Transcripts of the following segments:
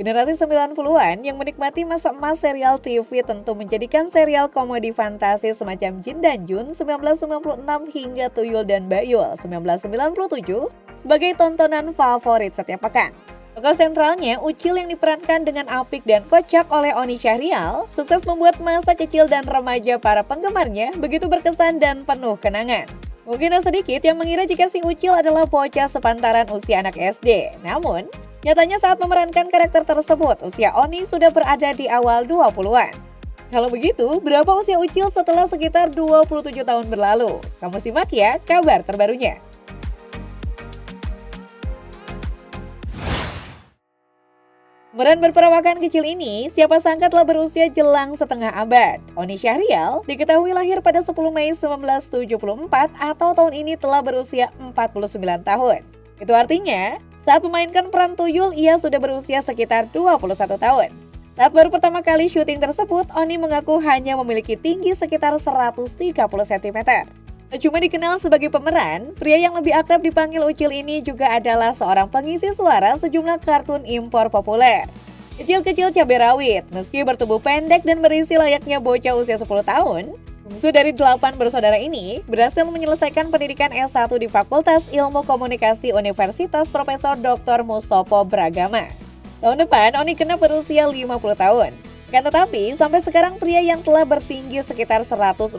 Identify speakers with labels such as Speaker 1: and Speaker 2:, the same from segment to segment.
Speaker 1: Generasi 90-an yang menikmati masa emas serial TV tentu menjadikan serial komedi fantasi semacam Jin dan Jun 1996 hingga Tuyul dan Bayul 1997 sebagai tontonan favorit setiap pekan. Tokoh sentralnya, Ucil yang diperankan dengan apik dan kocak oleh Oni Syahrial, sukses membuat masa kecil dan remaja para penggemarnya begitu berkesan dan penuh kenangan. Mungkin tak sedikit yang mengira jika si Ucil adalah bocah sepantaran usia anak SD. Namun, nyatanya saat memerankan karakter tersebut, usia Oni sudah berada di awal 20-an. Kalau begitu, berapa usia Ucil setelah sekitar 27 tahun berlalu? Kamu simak ya kabar terbarunya. Pemeran berperawakan kecil ini, siapa sangka telah berusia jelang setengah abad. Oni Syahrial diketahui lahir pada 10 Mei 1974 atau tahun ini telah berusia 49 tahun. Itu artinya, saat memainkan peran Tuyul, ia sudah berusia sekitar 21 tahun. Saat baru pertama kali syuting tersebut, Oni mengaku hanya memiliki tinggi sekitar 130 cm. Cuma dikenal sebagai pemeran, pria yang lebih akrab dipanggil Ucil ini juga adalah seorang pengisi suara sejumlah kartun impor populer. Kecil-kecil cabai rawit, meski bertubuh pendek dan berisi layaknya bocah usia 10 tahun, bungsu dari 8 bersaudara ini berhasil menyelesaikan pendidikan S1 di Fakultas Ilmu Komunikasi Universitas Profesor Dr. Mustopo Bragama. Tahun depan, Oni genap berusia 50 tahun. Kan tetapi, sampai sekarang pria yang telah bertinggi sekitar 144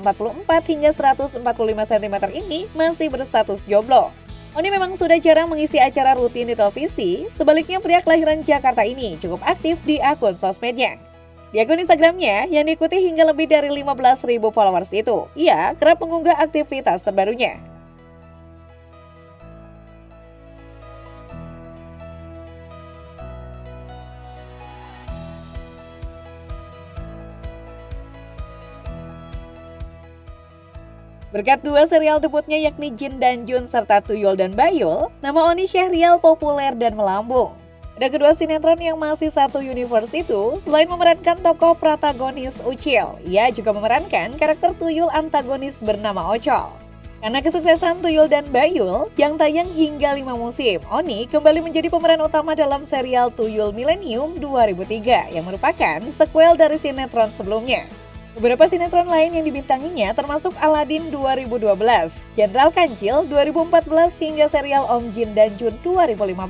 Speaker 1: hingga 145 cm ini masih berstatus jomblo. Oni memang sudah jarang mengisi acara rutin di televisi, sebaliknya pria kelahiran Jakarta ini cukup aktif di akun sosmednya. Di akun Instagramnya yang diikuti hingga lebih dari 15.000 followers itu, ia kerap mengunggah aktivitas terbarunya. Berkat dua serial debutnya yakni Jin dan Jun serta Tuyul dan Bayul, nama Oni Syahrial populer dan melambung. Pada kedua sinetron yang masih satu universe itu, selain memerankan tokoh protagonis Ucil, ia juga memerankan karakter Tuyul antagonis bernama Ocol. Karena kesuksesan Tuyul dan Bayul yang tayang hingga 5 musim, Oni kembali menjadi pemeran utama dalam serial Tuyul Millennium 2003 yang merupakan sequel dari sinetron sebelumnya. Beberapa sinetron lain yang dibintanginya termasuk Aladin 2012, Jenderal Kancil 2014 hingga serial Om Jin dan Jun 2015.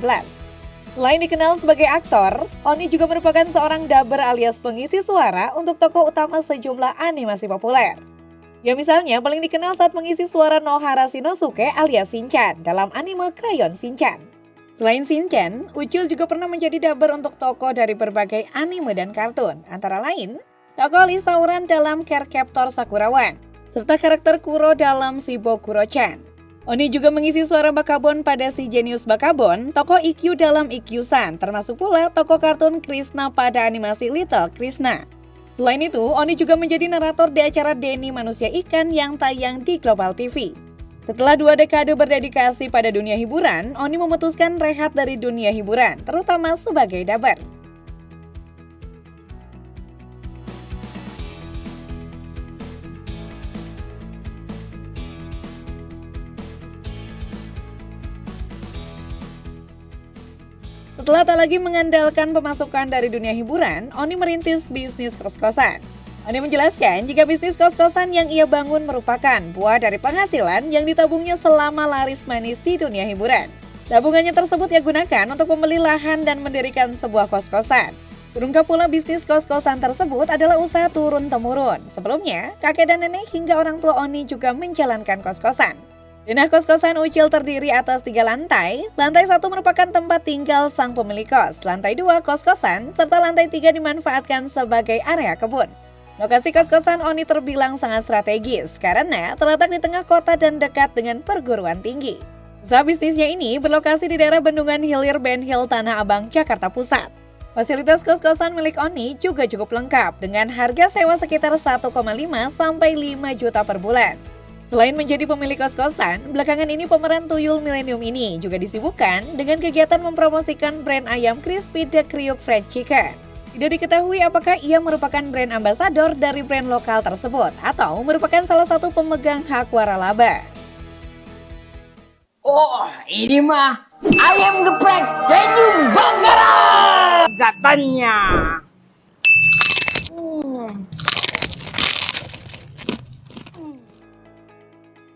Speaker 1: Selain dikenal sebagai aktor, Oni juga merupakan seorang dubber alias pengisi suara untuk tokoh utama sejumlah animasi populer. Ya misalnya paling dikenal saat mengisi suara Nohara Shinosuke alias Shinchan dalam anime Crayon Shinchan. Selain Shinchan, Ucil juga pernah menjadi dubber untuk tokoh dari berbagai anime dan kartun, antara lain tokoh Lisauran dalam Cardcaptor Sakurawan, serta karakter Kuro dalam Shibo Kuro-chan. Oni juga mengisi suara Bakabon pada si Genius Bakabon, tokoh Ikkyu dalam Ikkyu-san, termasuk pula tokoh kartun Krishna pada animasi Little Krishna. Selain itu, Oni juga menjadi narator di acara Denny Manusia Ikan yang tayang di Global TV. Setelah 2 dekade berdedikasi pada dunia hiburan, Oni memutuskan rehat dari dunia hiburan, terutama sebagai dubber. Setelah tak lagi mengandalkan pemasukan dari dunia hiburan, Oni merintis bisnis kos-kosan. Oni menjelaskan jika bisnis kos-kosan yang ia bangun merupakan buah dari penghasilan yang ditabungnya selama laris manis di dunia hiburan. Tabungannya tersebut ia gunakan untuk membeli lahan dan mendirikan sebuah kos-kosan. Terungkap pula bisnis kos-kosan tersebut adalah usaha turun-temurun. Sebelumnya, kakek dan nenek hingga orang tua Oni juga menjalankan kos-kosan. Denah kos-kosan Ucil terdiri atas 3 lantai. Lantai 1 merupakan tempat tinggal sang pemilik kos. Lantai 2 kos-kosan, serta lantai 3 dimanfaatkan sebagai area kebun. Lokasi kos-kosan Oni terbilang sangat strategis karena terletak di tengah kota dan dekat dengan perguruan tinggi. Usaha bisnisnya ini berlokasi di daerah Bendungan Hilir Ben Hill Tanah Abang, Jakarta Pusat. Fasilitas kos-kosan milik Oni juga cukup lengkap dengan harga sewa sekitar 1,5 sampai 5 juta per bulan. Selain menjadi pemilik kos-kosan, belakangan ini pemeran Tuyul Millennium ini juga disibukkan dengan kegiatan mempromosikan brand ayam crispy The Kriuk Fried Chicken. Tidak diketahui apakah ia merupakan brand ambasador dari brand lokal tersebut atau merupakan salah satu pemegang hak waralaba.
Speaker 2: Oh, ini mah Ayam geprek keju bakaran zatannya.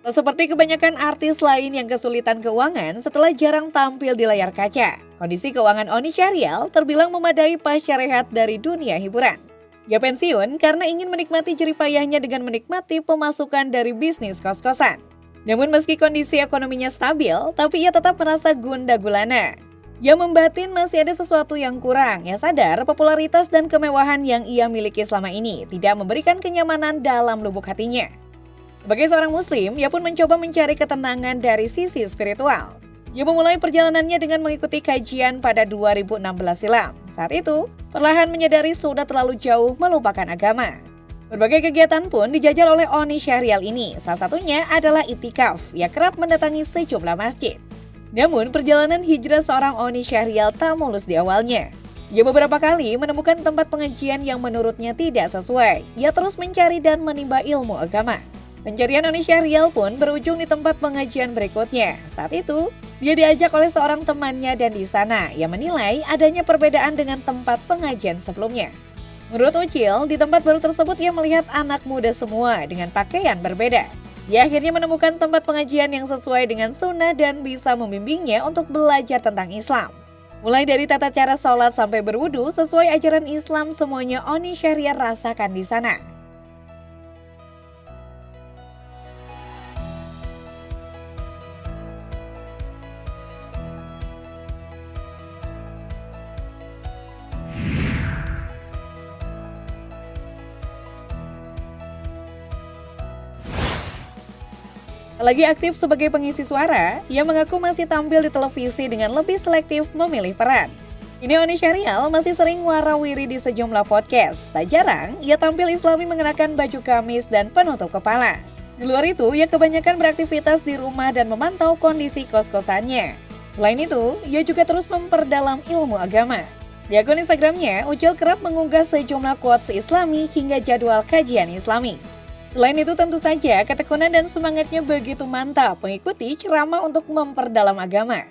Speaker 1: Seperti kebanyakan artis lain yang kesulitan keuangan setelah jarang tampil di layar kaca, kondisi keuangan Oni Syahrial terbilang memadai pasca rehat dari dunia hiburan. Ia pensiun karena ingin menikmati jeripayahnya dengan menikmati pemasukan dari bisnis kos-kosan. Namun meski kondisi ekonominya stabil, tapi ia tetap merasa gundah gulana. Ia membatin masih ada sesuatu yang kurang. Ia sadar popularitas dan kemewahan yang ia miliki selama ini tidak memberikan kenyamanan dalam lubuk hatinya. Sebagai seorang muslim, ia pun mencoba mencari ketenangan dari sisi spiritual. Ia memulai perjalanannya dengan mengikuti kajian pada 2016 silam. Saat itu, perlahan menyadari sudah terlalu jauh melupakan agama. Berbagai kegiatan pun dijajal oleh Oni Syahrial ini. Salah satunya adalah itikaf. Ia kerap mendatangi sejumlah masjid. Namun, perjalanan hijrah seorang Oni Syahrial tak mulus di awalnya. Ia beberapa kali menemukan tempat pengajian yang menurutnya tidak sesuai. Ia terus mencari dan menimba ilmu agama. Pencarian Oni Syahrial pun berujung di tempat pengajian berikutnya. Saat itu, dia diajak oleh seorang temannya dan di sana ia menilai adanya perbedaan dengan tempat pengajian sebelumnya. Menurut Ucil, di tempat baru tersebut ia melihat anak muda semua dengan pakaian berbeda. Ia akhirnya menemukan tempat pengajian yang sesuai dengan sunnah dan bisa membimbingnya untuk belajar tentang Islam. Mulai dari tata cara sholat sampai berwudu sesuai ajaran Islam, semuanya Oni Syahrial rasakan di sana. Lagi aktif sebagai pengisi suara, ia mengaku masih tampil di televisi dengan lebih selektif memilih peran. Ini Oni Syahrial masih sering warawiri di sejumlah podcast. Tak jarang, ia tampil islami mengenakan baju gamis dan penutup kepala. Di luar itu, ia kebanyakan beraktivitas di rumah dan memantau kondisi kos-kosannya. Selain itu, ia juga terus memperdalam ilmu agama. Di akun Instagramnya, Ucil kerap mengunggah sejumlah quotes islami hingga jadwal kajian islami. Selain itu tentu saja ketekunan dan semangatnya begitu mantap mengikuti ceramah untuk memperdalam agama.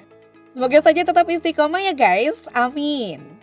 Speaker 1: Semoga saja tetap istiqomah ya guys, amin.